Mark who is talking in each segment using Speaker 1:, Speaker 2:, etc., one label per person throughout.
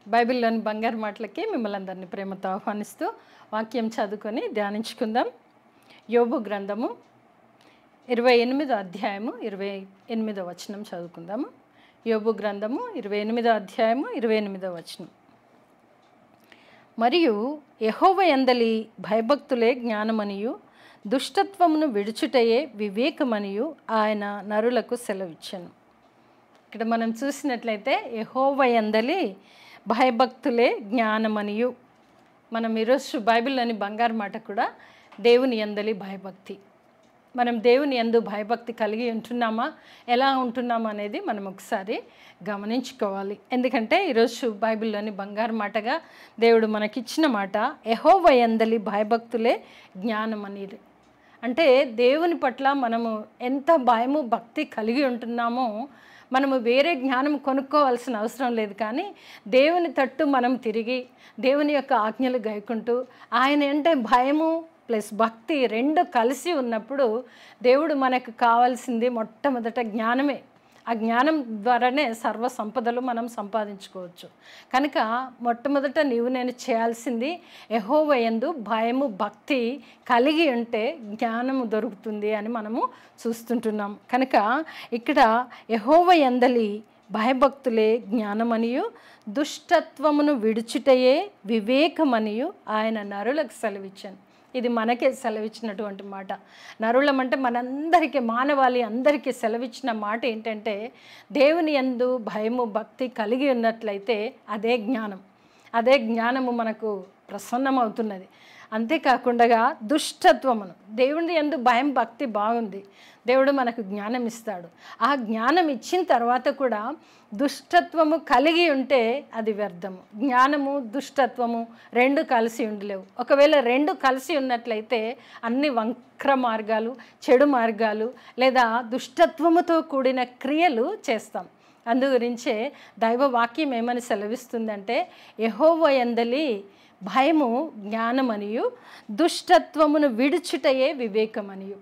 Speaker 1: బైబిల్లోని బంగారు మాటలకి మిమ్మల్ని అందరినీ ప్రేమతో ఆహ్వానిస్తూ వాక్యం చదువుకొని ధ్యానించుకుందాం. యోబు గ్రంథము 28వ అధ్యాయము 28వ వచనం చదువుకుందాము. యోబు గ్రంథము 28వ అధ్యాయము 28వ వచనం. మరియు యెహోవా యందలి భయభక్తులే జ్ఞానమనియు దుష్టత్వమును విడుచుటయే వివేకమనియు ఆయన నరులకు సెలవిచ్చెను. ఇక్కడ మనం చూసినట్లయితే యెహోవా యందలి భయభక్తులే జ్ఞానమనియు. మనం ఈరోజు బైబిల్లోని బంగారు మాట కూడా దేవుని యందలి భయభక్తి. మనం దేవుని యందు భయభక్తి కలిగి ఉంటున్నామా, ఎలా ఉంటున్నామా అనేది మనం ఒకసారి గమనించుకోవాలి. ఎందుకంటే ఈరోజు బైబిల్లోని బంగారు మాటగా దేవుడు మనకిచ్చిన మాట యెహోవా యందలి భయభక్తులే జ్ఞానమని. అంటే దేవుని పట్ల మనము ఎంత భయము భక్తి కలిగి ఉంటున్నామో మనము వేరే జ్ఞానం కొనుక్కోవాల్సిన అవసరం లేదు. కానీ దేవుని తట్టు మనం తిరిగి దేవుని యొక్క ఆజ్ఞలు గైకుంటూ ఆయన అంటే భయము ప్లస్ భక్తి రెండు కలిసి ఉన్నప్పుడు దేవుడు మనకు కావాల్సింది మొట్టమొదట జ్ఞానమే. ఆ జ్ఞానం ద్వారానే సర్వ సంపదలు మనం సంపాదించుకోవచ్చు. కనుక మొట్టమొదట నేను చేయాల్సింది యెహోవా యందు భయము భక్తి కలిగి ఉంటే జ్ఞానము దొరుకుతుంది అని మనము చూస్తుంటున్నాం. కనుక ఇక్కడ యెహోవా యందలి భయభక్తులే జ్ఞానమనియు దుష్టత్వమును విడుచుటయే వివేకమనియు ఆయన నరులకు సెలవిచ్చాను. ఇది మనకే సెలవిచ్చినటువంటి మాట. నరులమంటే మనందరికీ, మానవాళి అందరికీ సెలవిచ్చిన మాట ఏంటంటే దేవుని యందు భయము భక్తి కలిగి ఉన్నట్లయితే అదే జ్ఞానం. అదే జ్ఞానము మనకు ప్రసన్నమవుతున్నది. అంతేకాకుండా దుష్టత్వమును, దేవుని యందు భయం భక్తి బాగుంది, దేవుడు మనకు జ్ఞానం ఇస్తాడు. ఆ జ్ఞానం ఇచ్చిన తర్వాత కూడా దుష్టత్వము కలిగి ఉంటే అది వ్యర్థము. జ్ఞానము దుష్టత్వము రెండు కలిసి ఉండలేవు. ఒకవేళ రెండు కలిసి ఉన్నట్లయితే అన్ని వంక్ర మార్గాలు, చెడు మార్గాలు లేదా దుష్టత్వముతో కూడిన క్రియలు చేస్తాం. అందు గురించే దైవ వాక్యం ఏమని సెలవిస్తుందంటే యెహోవా యందలి భయము జ్ఞానమనియు దుష్టత్వమును విడుచుటయే వివేకమనియు.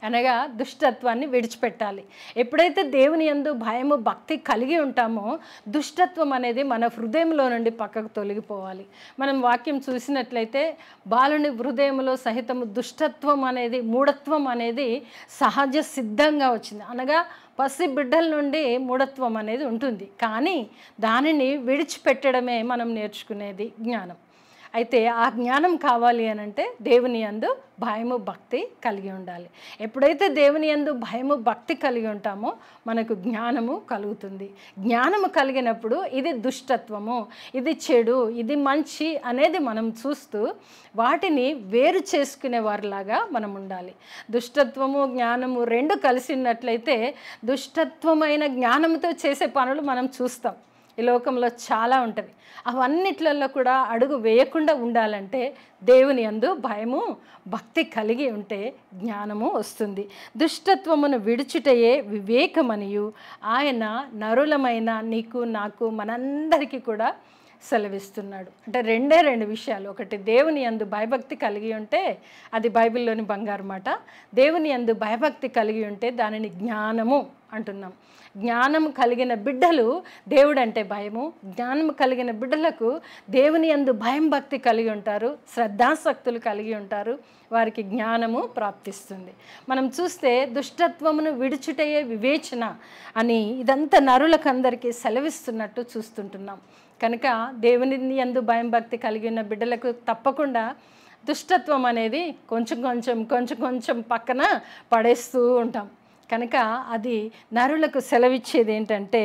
Speaker 1: అనగా దుష్టత్వాన్ని విడిచిపెట్టాలి. ఎప్పుడైతే దేవుని యందు భయము భక్తి కలిగి ఉంటామో దుష్టత్వం అనేది మన హృదయంలో నుండి పక్కకు తొలగిపోవాలి. మనం వాక్యం చూసినట్లయితే బాలుని హృదయంలో సహితము దుష్టత్వం అనేది, మూఢత్వం అనేది సహజ సిద్ధంగా వచ్చింది. అనగా పసి బిడ్డల నుండి మూఢత్వం అనేది ఉంటుంది. కానీ దానిని విడిచిపెట్టడమే మనం నేర్చుకునేది జ్ఞానం. అయితే ఆ జ్ఞానం కావాలి అని అంటే దేవుని యందు భయము భక్తి కలిగి ఉండాలి. ఎప్పుడైతే దేవుని యందు భయము భక్తి కలిగి ఉంటామో మనకు జ్ఞానము కలుగుతుంది. జ్ఞానము కలిగినప్పుడు ఇది దుష్టత్వము, ఇది చెడు, ఇది మంచి అనేది మనం చూస్తూ వాటిని వేరు చేసుకునే వారిలాగా మనం ఉండాలి. దుష్టత్వము జ్ఞానము రెండు కలిసి ఉన్నట్లయితే దుష్టత్వమైన జ్ఞానంతో చేసే పనులు మనం చూస్తాం. ఈ లోకంలో చాలా ఉంటుంది. అవన్నిట్లలో కూడా అడుగు వేయకుండా ఉండాలంటే దేవుని యందు భయము భక్తి కలిగి ఉంటే జ్ఞానము వస్తుంది. దుష్టత్వమును విడుచుటయే వివేకమనియు ఆయన నరులమైన నీకు నాకు మనందరికీ కూడా సెలవిస్తున్నాడు. అంటే రెండు విషయాలు. ఒకటి, దేవుని యందు భయభక్తి కలిగి ఉంటే అది బైబిల్లోని బంగారు మాట. దేవుని యందు భయభక్తి కలిగి ఉంటే దానిని జ్ఞానము అంటున్నాం. జ్ఞానము కలిగిన బిడ్డలు దేవుడు అంటే భయము, జ్ఞానము కలిగిన బిడ్డలకు దేవుని యందు భయం భక్తి కలిగి ఉంటారు, శ్రద్ధాసక్తులు కలిగి ఉంటారు, వారికి జ్ఞానము ప్రాప్తిస్తుంది. మనం చూస్తే దుష్టత్వమును విడుచుటయే వివేచన అని ఇదంతా నరులకు అందరికీ సెలవిస్తున్నట్టు చూస్తుంటున్నాం. కనుక దేవుని యందు భయం భక్తి కలిగి ఉన్న బిడ్డలకు తప్పకుండా దుష్టత్వం అనేది కొంచెం పక్కన పడేస్తూ ఉంటాం. కనుక అది నరులకు సెలవిచ్చేది ఏంటంటే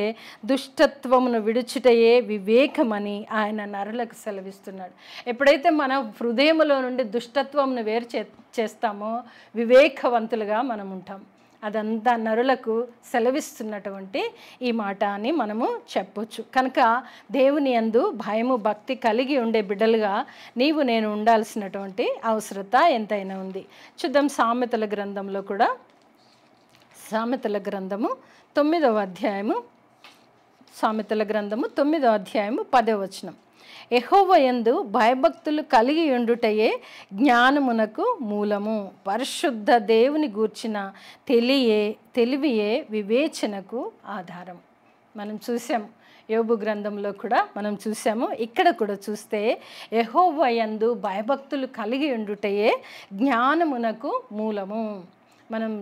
Speaker 1: దుష్టత్వమును విడుచుటయే వివేకమని ఆయన నరులకు సెలవిస్తున్నాడు. ఎప్పుడైతే మన హృదయంలో నుండి దుష్టత్వమును వేరు చేస్తామో వివేకవంతులుగా మనం ఉంటాం. అదంతా నరులకు సెలవిస్తున్నటువంటి ఈ మాట అని మనము చెప్పొచ్చు. కనుక దేవుని యందు భయము భక్తి కలిగి ఉండే బిడ్డలుగా నీవు నేను ఉండాల్సినటువంటి అవసరత ఎంతైనా ఉంది. చూద్దాం సామెతల గ్రంథంలో కూడా, సామెతల గ్రంథము 9వ అధ్యాయము, సామెతల గ్రంథము 9వ అధ్యాయము 10వ వచనం. యెహోవా యందు భయభక్తులు కలిగి ఉండుటయే జ్ఞానమునకు మూలము, పరిశుద్ధ దేవుని గూర్చిన తెలివియే వివేచనకు ఆధారం. మనం చూసాం యోబు గ్రంథంలో కూడా మనం చూసాము. ఇక్కడ కూడా చూస్తే యెహోవా యందు భయభక్తులు కలిగి ఉండుటయే జ్ఞానమునకు మూలము. మనం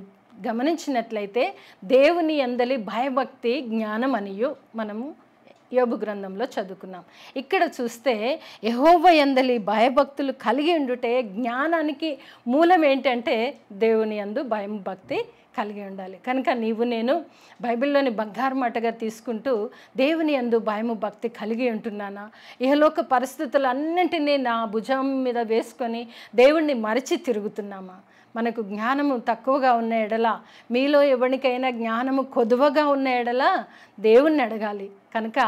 Speaker 1: గమనించినట్లయితే దేవుని యందలి భయభక్తి జ్ఞానం అనియు మనము యోబు గ్రంథంలో చదువుకున్నాం. ఇక్కడ చూస్తే యెహోవా యందలి భయభక్తులు కలిగి ఉండుటే జ్ఞానానికి మూలం ఏంటంటే దేవుని యందు భయం భక్తి కలిగి ఉండాలి. కనుక నీవు నేను బైబిల్లోని బంగారు మాటగా తీసుకుంటూ దేవుని యందు భయము భక్తి కలిగి ఉంటున్నానా, ఇహలోక పరిస్థితులన్నింటినీ నా భుజం మీద వేసుకొని దేవుణ్ణి మరచి తిరుగుతున్నామా? మనకు జ్ఞానము తక్కువగా ఉన్న ఎడల, మీలో ఎవరికైనా జ్ఞానము కొదువగా ఉన్న ఎడల దేవుణ్ణి అడగాలి. కనుక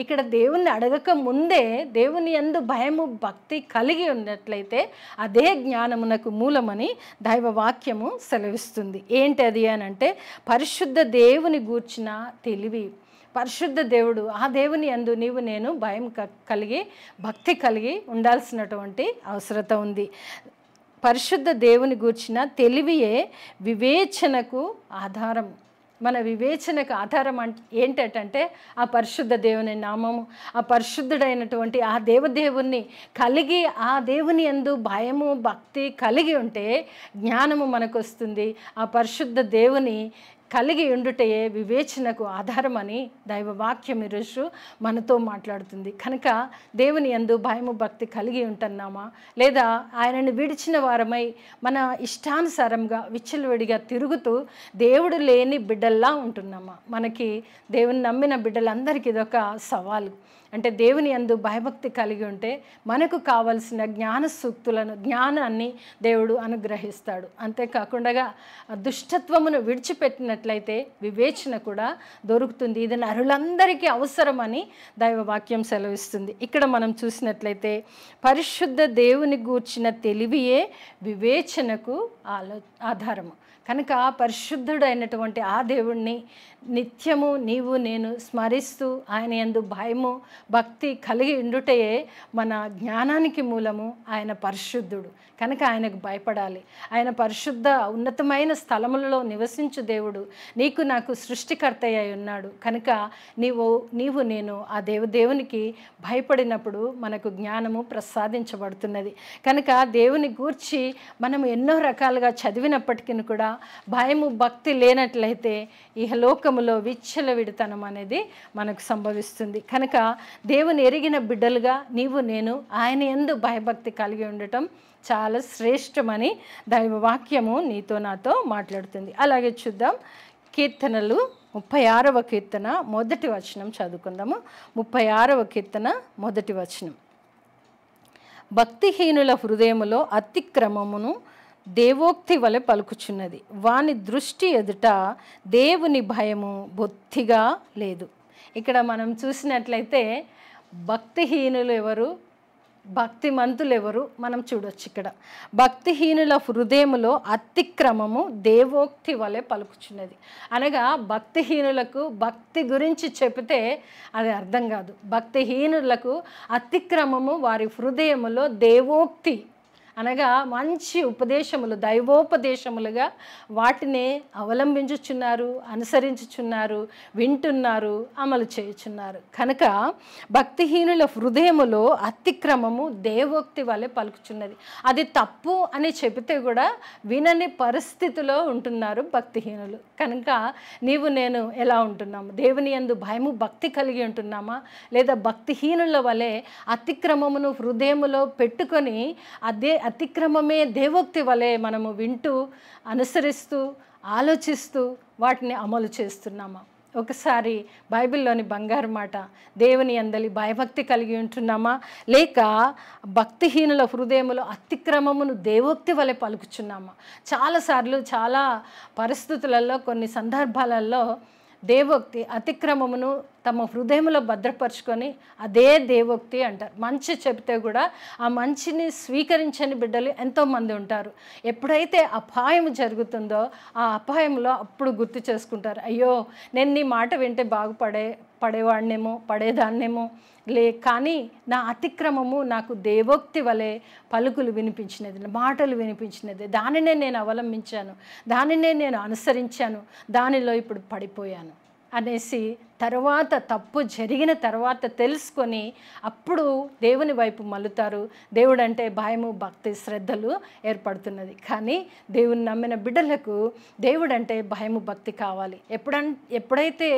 Speaker 1: ఇక్కడ దేవుణ్ణి అడగక ముందే దేవుని యందు భయము భక్తి కలిగి ఉన్నట్లయితే అదే జ్ఞానమునకు మూలమని దైవ వాక్యము సెలవిస్తుంది. ఏంటి అది అని అంటే పరిశుద్ధ దేవుని గూర్చిన తెలివి. పరిశుద్ధ దేవుడు, ఆ దేవుని యందు నీవు నేను భయం కలిగి భక్తి కలిగి ఉండాల్సినటువంటి అవసరత ఉంది. పరిశుద్ధ దేవుని గూర్చిన తెలివియే వివేచనకు ఆధారం. మన వివేచనకు ఆధారం ఏంటంటే ఆ పరిశుద్ధ దేవుని నామము, ఆ పరిశుద్ధుడైనటువంటి ఆ దేవదేవుణ్ణి కలిగి ఆ దేవుని యందు భయము భక్తి కలిగి ఉంటే జ్ఞానము మనకు వస్తుంది. ఆ పరిశుద్ధ దేవుని కలిగి ఉండుటయే వివేచనకు ఆధారమని దైవవాక్యం ఈరోజు మనతో మాట్లాడుతుంది. కనుక దేవుని యందు భయము భక్తి కలిగి ఉంటున్నామా, లేదా ఆయనను విడిచిన వారమై మన ఇష్టానుసారంగా విచ్చలవిడిగా తిరుగుతూ దేవుడు లేని బిడ్డల్లా ఉంటున్నామా? మనకి దేవుని నమ్మిన బిడ్డలందరికీ ఇదొక సవాలు. అంటే దేవుని యందు భయభక్తి కలిగి ఉంటే మనకు కావలసిన జ్ఞాన సూక్తులను జ్ఞానాన్ని దేవుడు అనుగ్రహిస్తాడు. అంతేకాకుండా దుష్టత్వమును విడిచిపెట్టినట్లయితే వివేచన కూడా దొరుకుతుంది. ఇది నరులందరికీ అవసరమని దైవవాక్యం సెలవిస్తుంది. ఇక్కడ మనం చూసినట్లయితే పరిశుద్ధ దేవుని గూర్చిన తెలివియే వివేచనకు ఆధారము. కనుక పరిశుద్ధుడైనటువంటి ఆ దేవుణ్ణి నిత్యము నీవు నేను స్మరిస్తూ ఆయన యందు భయము భక్తి కలిగి ఉండుటయే మన జ్ఞానానికి మూలము. ఆయన పరిశుద్ధుడు కనుక ఆయనకు భయపడాలి. ఆయన పరిశుద్ధ ఉన్నతమైన స్థలములలో నివసించు దేవుడు, నీకు నాకు సృష్టికర్త అయి ఉన్నాడు. కనుక నీవు నేను ఆ దేవునికి భయపడినప్పుడు మనకు జ్ఞానము ప్రసాదించబడుతున్నది. కనుక దేవుని గూర్చి మనము ఎన్నో రకాలుగా చదివినప్పటికీ కూడా భయము భక్తి లేనట్లయితే ఇహలోకములో విచ్చలవిడితనం అనేది మనకు సంభవిస్తుంది. కనుక దేవుని ఎరిగిన బిడ్డలుగా నీవు నేను ఆయన యందు భయభక్తి కలిగి ఉండటం చాలా శ్రేష్టమని దైవవాక్యము నీతో నాతో మాట్లాడుతుంది. అలాగే చూద్దాం, కీర్తనలు 36వ కీర్తన 1వ వచనం చదువుకుందాము. 36వ కీర్తన 1వ వచనం. భక్తిహీనుల హృదయములో అతిక్రమమును దేవోక్తి వలె పలుకుచున్నది, వాని దృష్టి ఎదుట దేవుని భయము బొత్తిగా లేదు. ఇక్కడ మనం చూసినట్లయితే భక్తిహీనులు ఎవరు, భక్తిమంతులు ఎవరు మనం చూడొచ్చు. ఇక్కడ భక్తిహీనుల హృదయములో అతిక్రమము దేవోక్తి వలె పలుకుచున్నది అనగా భక్తిహీనులకు భక్తి గురించి చెబితే అది అర్థం కాదు. భక్తిహీనులకు అతిక్రమము వారి హృదయములో దేవోక్తి అనగా మంచి ఉపదేశములు దైవోపదేశములుగా వాటినే అవలంబించుచున్నారు, అనుసరించుచున్నారు, వింటున్నారు, అమలు చేయుచున్నారు. కనుక భక్తిహీనుల హృదయములో అతిక్రమము దేవోక్తి వలె పలుకుచున్నది. అది తప్పు అని చెబితే కూడా వినని పరిస్థితిలో ఉంటున్నారు భక్తిహీనులు. కనుక నీవు నేను ఎలా ఉంటున్నాము? దేవుని యందు భయము భక్తి కలిగి ఉంటున్నామా, లేదా భక్తిహీనుల వలె అతిక్రమమును హృదయములో పెట్టుకొని అదే అతిక్రమమే దేవోక్తి వలె మనము వింటూ అనుసరిస్తూ ఆలోచిస్తూ వాటిని అమలు చేస్తున్నామా? ఒకసారి బైబిల్లోని బంగారు మాట, దేవుని యందలి భయభక్తి కలిగి ఉంటున్నామా, లేక భక్తిహీనుల హృదయములో అతిక్రమమును దేవోక్తి వలె పలుకుచున్నామా? చాలాసార్లు చాలా పరిస్థితులలో కొన్ని సందర్భాలలో దేవోక్తి అతిక్రమమును తమ హృదయంలో భద్రపరుచుకొని అదే దేవోక్తి అంటారు. మంచి చెబితే కూడా ఆ మంచిని స్వీకరించని బిడ్డలు ఎంతోమంది ఉంటారు. ఎప్పుడైతే అపాయం జరుగుతుందో ఆ అపాయంలో అప్పుడు గుర్తు చేసుకుంటారు, అయ్యో నేను నీ మాట వింటే పడేవాడినేమో పడేదాన్నేమో కానీ నా అతిక్రమము నాకు దేవోక్తి వలె పలుకులు వినిపించినది, మాటలు వినిపించినది, దానినే నేను అవలంబించాను, దానినే నేను అనుసరించాను, దానిలో ఇప్పుడు పడిపోయాను అనేసి తర్వాత తప్పు జరిగిన తర్వాత తెలుసుకొని అప్పుడు దేవుని వైపు మల్లుతారు. దేవుడు అంటే భయము, భక్తి, శ్రద్ధలు ఏర్పడుతున్నది. కానీ దేవుని నమ్మిన బిడ్డలకు దేవుడు అంటే భయము, భక్తి కావాలి. ఎప్పుడైతే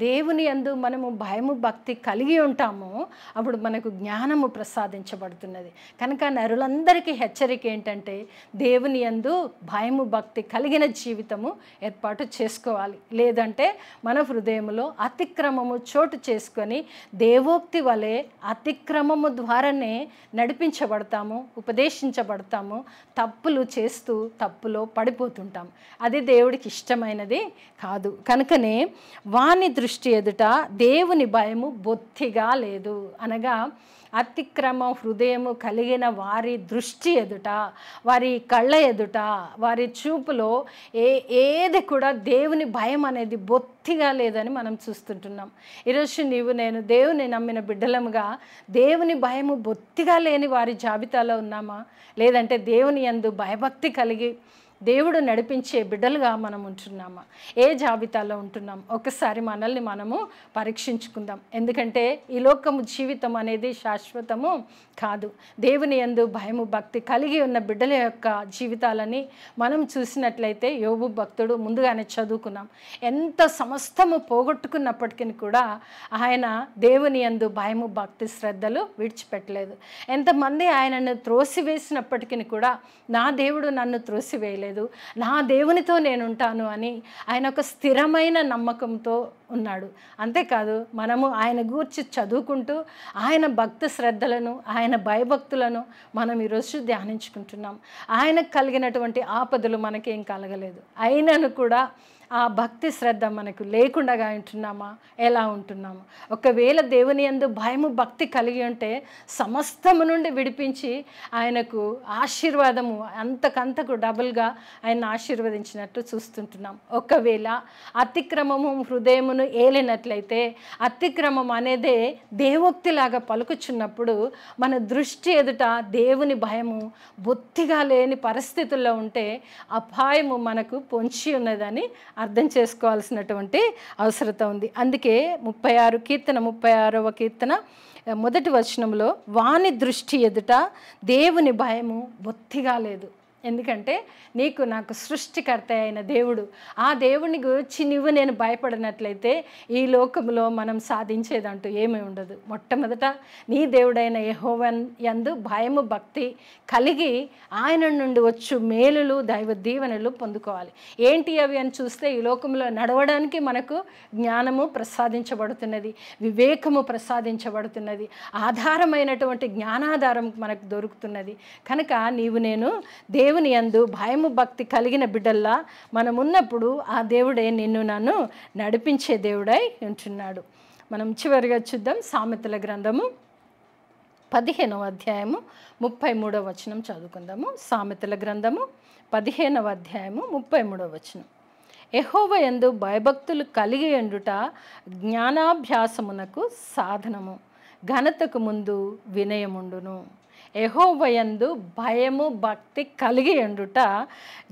Speaker 1: దేవుని యందు మనము భయము, భక్తి కలిగి ఉంటామో అప్పుడు మనకు జ్ఞానము ప్రసాదించబడుతున్నది. కనుక నరులందరికీ హెచ్చరిక ఏంటంటే దేవుని యందు భయము, భక్తి కలిగిన జీవితము ఏర్పాటు చేసుకోవాలి. లేదంటే మన హృదయంలో అతిక్రమము చోటు చేసుకొని దేవోక్తి వలె అతిక్రమము ద్వారానే నడిపించబడతాము, ఉపదేశించబడతాము, తప్పులు చేస్తూ తప్పులో పడిపోతుంటాం. అది దేవుడికి ఇష్టమైనది కాదు. కనుకనే వాని దృష్టి ఎదుట దేవుని భయము బొత్తిగా లేదు. అనగా అతిక్రమ హృదయము కలిగిన వారి దృష్టి ఎదుట, వారి కళ్ళ ఎదుట, వారి చూపులో ఏది కూడా దేవుని భయం అనేది బొత్తిగా లేదని మనం చూస్తుంటున్నాం. ఈరోజు నీవు నేను దేవుని నమ్మిన బిడ్డలముగా దేవుని భయము బొత్తిగా లేని వారి జాబితాలో ఉన్నామా? లేదంటే దేవుని యందు భయభక్తి కలిగి దేవుడు నడిపించే బిడ్డలుగా మనం ఉంటున్నామా? ఏ జాబితాలో ఉంటున్నాం? ఒకసారి మనల్ని మనము పరీక్షించుకుందాం. ఎందుకంటే ఈ లోకము జీవితం అనేది శాశ్వతము కాదు. దేవుని యందు భయము, భక్తి కలిగి ఉన్న బిడ్డల యొక్క జీవితాలని మనం చూసినట్లయితే యోబు భక్తుడు ముందుగానే చదువుకున్నాం. ఎంత సమస్తము పోగొట్టుకున్నప్పటికీ కూడా ఆయన దేవుని యందు భయము, భక్తి, శ్రద్ధలు విడిచిపెట్టలేదు. ఎంతమంది ఆయనను త్రోసివేసినప్పటికీ కూడా నా దేవుడు నన్ను త్రోసివేయలేదు, నా దేవునితో నేను ఉంటాను అని ఆయన ఒక స్థిరమైన నమ్మకంతో ఉన్నాడు. అంతేకాదు మనము ఆయన గూర్చి చదువుకుంటూ ఆయన భక్తి శ్రద్ధలను, ఆయన భయభక్తులను మనం ఈరోజు ధ్యానించుకుంటున్నాం. ఆయనకు కలిగినటువంటి ఆపదలు మనకేం కలగలేదు. అయినను కూడా ఆ భక్తి శ్రద్ధ మనకు లేకుండా ఉంటున్నామా? ఎలా ఉంటున్నాము? ఒకవేళ దేవుని యందు భయము, భక్తి కలిగి ఉంటే సమస్తము నుండి విడిపించి ఆయనకు ఆశీర్వాదము అంతకంతకు డబుల్గా ఆయన ఆశీర్వదించినట్టు చూస్తుంటున్నాం. ఒకవేళ అతిక్రమము హృదయమును ఏలినట్లయితే, అతిక్రమం అనేదే దేవోక్తిలాగా పలుకుచున్నప్పుడు మన దృష్టి ఎదుట దేవుని భయము బొత్తిగా లేని పరిస్థితుల్లో ఉంటే అపాయము మనకు పొంచి ఉన్నదని అర్థం చేసుకోవాల్సినటువంటి అవసరత ఉంది. అందుకే 36వ కీర్తన మొదటి వచనంలో వాని దృష్టి ఎదుట దేవుని భయము బొత్తిగా లేదు. ఎందుకంటే నీకు నాకు సృష్టికర్త అయిన దేవుడు, ఆ దేవుని గురించి నువ్వు నేను భయపడినట్లయితే ఈ లోకంలో మనం సాధించేదంటూ ఏమీ ఉండదు. మొట్టమొదట నీ దేవుడైన యెహోవా యందు భయము, భక్తి కలిగి ఆయన నుండి వచ్చు మేలులు, దైవ దీవెనలు పొందుకోవాలి. ఏంటి అవి అని చూస్తే ఈ లోకంలో నడవడానికి మనకు జ్ఞానము ప్రసాదించబడుతున్నది, వివేకము ప్రసాదించబడుతున్నది, ఆధారమైనటువంటి జ్ఞానాధారం మనకు దొరుకుతున్నది. కనుక నీవు నేను దేవుని యందు భయము, భక్తి కలిగిన బిడ్డల్లా మనం ఉన్నప్పుడు ఆ దేవుడే నిన్ను నన్ను నడిపించే దేవుడై ఉంటున్నాడు. మనం చివరిగా చూద్దాం. సామెతల గ్రంథము 15వ అధ్యాయము 33వ వచనం చదువుకుందాము. సామెతల గ్రంథము 15వ అధ్యాయము 33వ వచనం. యెహోవా యందు భయభక్తులు కలిగి ఉండుట జ్ఞానాభ్యాసమునకు సాధనము, ఘనతకు ముందు వినయముండును. యెహోవా యందు భయము, భక్తి కలిగి ఉండుట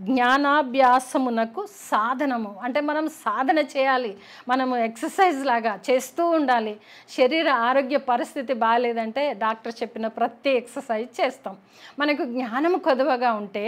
Speaker 1: జ్ఞానాభ్యాసమునకు సాధనము. అంటే మనం సాధన చేయాలి, మనము ఎక్సర్సైజ్ లాగా చేస్తూ ఉండాలి. శరీర ఆరోగ్య పరిస్థితి బాగాలేదంటే డాక్టర్ చెప్పిన ప్రతి ఎక్సర్సైజ్ చేస్తాం. మనకు జ్ఞానము కొదవగా ఉంటే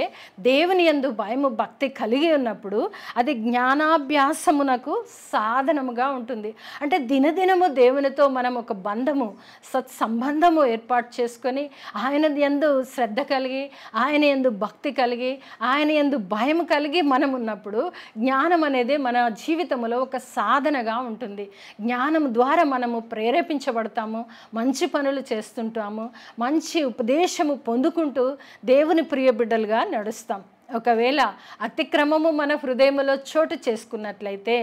Speaker 1: దేవుని యందు భయము, భక్తి కలిగి ఉన్నప్పుడు అది జ్ఞానాభ్యాసమునకు సాధనముగా ఉంటుంది. అంటే దినదినము దేవునితో మనం ఒక బంధము, సత్సంబంధము ఏర్పాటు చేసుకొని ఆయన యందు శ్రద్ధ కలిగి, ఆయన యందు భక్తి కలిగి, ఆయన యందు భయం కలిగి మనం ఉన్నప్పుడు జ్ఞానం అనేది మన జీవితంలో ఒక సాధనగా ఉంటుంది. జ్ఞానం ద్వారా మనము ప్రేరేపించబడతాము, మంచి పనులు చేస్తుంటాము, మంచి ఉపదేశము పొందుకుంటూ దేవుని ప్రియ బిడ్డలుగా నడుస్తాం. ఒకవేళ అతిక్రమము మన హృదయంలో చోటు చేసుకున్నట్లయితే,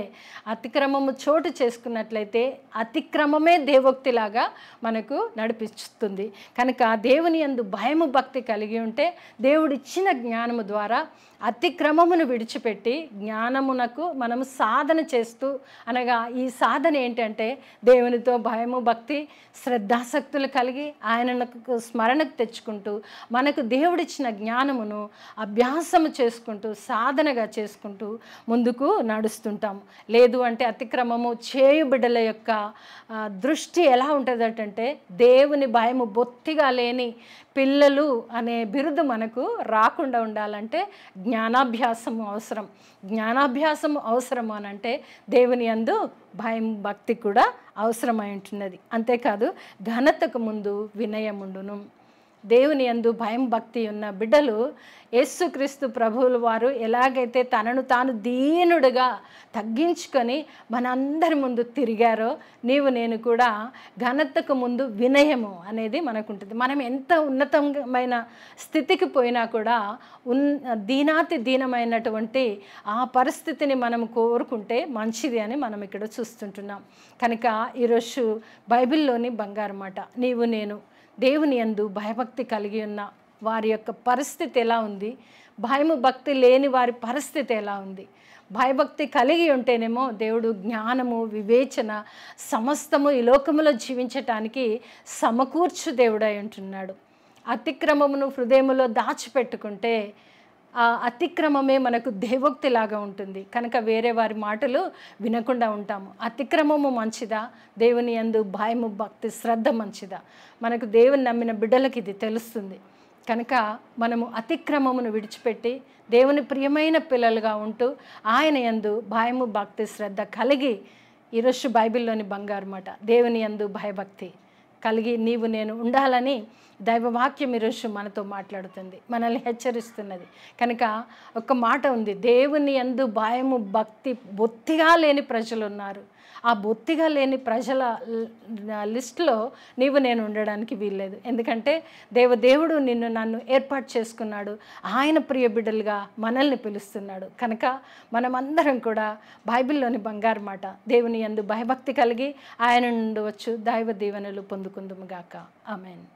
Speaker 1: అతిక్రమమే దేవోక్తిలాగా మనకు నడిపిస్తుంది. కనుక దేవుని యందు భయము, భక్తి కలిగి ఉంటే దేవుడిచ్చిన జ్ఞానము ద్వారా అతిక్రమమును విడిచిపెట్టి జ్ఞానమునకు మనము సాధన చేస్తూ, అనగా ఈ సాధన ఏంటంటే దేవునితో భయము, భక్తి, శ్రద్ధాసక్తులు కలిగి ఆయనకు స్మరణకు తెచ్చుకుంటూ, మనకు దేవుడిచ్చిన జ్ఞానమును అభ్యాసము చేసుకుంటూ, సాధనగా చేసుకుంటూ ముందుకు నడుస్తుంటాము. లేదు అంటే అతిక్రమము చేయు బిడ్డల యొక్క దృష్టి ఎలా ఉంటుందంటే, దేవుని భయము బొత్తిగా లేని పిల్లలు అనే బిరుదు మనకు రాకుండా ఉండాలంటే జ్ఞానాభ్యాసము అవసరం. జ్ఞానాభ్యాసము అవసరం అనంటే దేవుని యందు భయం, భక్తి కూడా అవసరమై ఉంటున్నది. అంతేకాదు ఘనతకు ముందు వినయముండును. దేవుని యందు భయం, భక్తి ఉన్న బిడ్డలు యేసుక్రీస్తు ప్రభువుల వారు ఎలాగైతే తనను తాను దీనుడుగా తగ్గించుకొని మనందరి ముందు తిరిగారో, నీవు నేను కూడా ఘనతకు ముందు వినయము అనేది మనకు ఉంటుంది. మనం ఎంత ఉన్నతమైన స్థితికి పోయినా కూడా దీనాతి దీనమైనటువంటి ఆ పరిస్థితిని మనం కోరుకుంటే మంచిది అని మనం ఇక్కడ చూస్తుంటున్నాం. కనుక ఈరోజు బైబిల్లోని బంగారు మాట, నీవు నేను దేవుని యందు భయభక్తి కలిగి ఉన్న వారి యొక్క పరిస్థితి ఎలా ఉంది, భయము భక్తి లేని వారి పరిస్థితి ఎలా ఉంది. భయభక్తి కలిగి ఉంటేనేమో దేవుడు జ్ఞానము, వివేచన సమస్తము ఈ లోకములో జీవించటానికి సమకూర్చు దేవుడై ఉంటున్నాడు. అతిక్రమమును హృదయములో దాచిపెట్టుకుంటే ఆ అతిక్రమమే మనకు దేవోక్తిలాగా ఉంటుంది. కనుక వేరే వారి మాటలు వినకుండా ఉంటాము. అతిక్రమము మంచిదా, దేవుని యందు భయము, భక్తి, శ్రద్ధ మంచిదా? మనకు దేవుని నమ్మిన బిడ్డలకు ఇది తెలుస్తుంది. కనుక మనము అతిక్రమమును విడిచిపెట్టి దేవుని ప్రియమైన పిల్లలుగా ఉంటూ ఆయన యందు భయము, భక్తి, శ్రద్ధ కలిగి, ఈరోజు బైబిల్లోని బంగారు మాట, దేవుని యందు భయభక్తి కలిగి నీవు నేను ఉండాలని దైవవాక్యం ఈరోజు మనతో మాట్లాడుతుంది, మనల్ని హెచ్చరిస్తున్నది. కనుక ఒక మాట ఉంది, దేవుని యందు భయము, భక్తి బొత్తిగా లేని ప్రజలు ఉన్నారు. ఆ బొత్తిగా లేని ప్రజల లిస్టులో నీవు నేను ఉండడానికి వీల్లేదు. ఎందుకంటే దేవుడు నిన్ను నన్ను ఏర్పాటు చేసుకున్నాడు, ఆయన ప్రియ బిడ్డలుగా మనల్ని పిలుస్తున్నాడు. కనుక మనమందరం కూడా బైబిల్లోని బంగారు మాట, దేవుని యందు భయభక్తి కలిగి ఆయన నుండి వచ్చు దైవ దీవెనలు పొందుకుందుము గాక. ఆమేన్.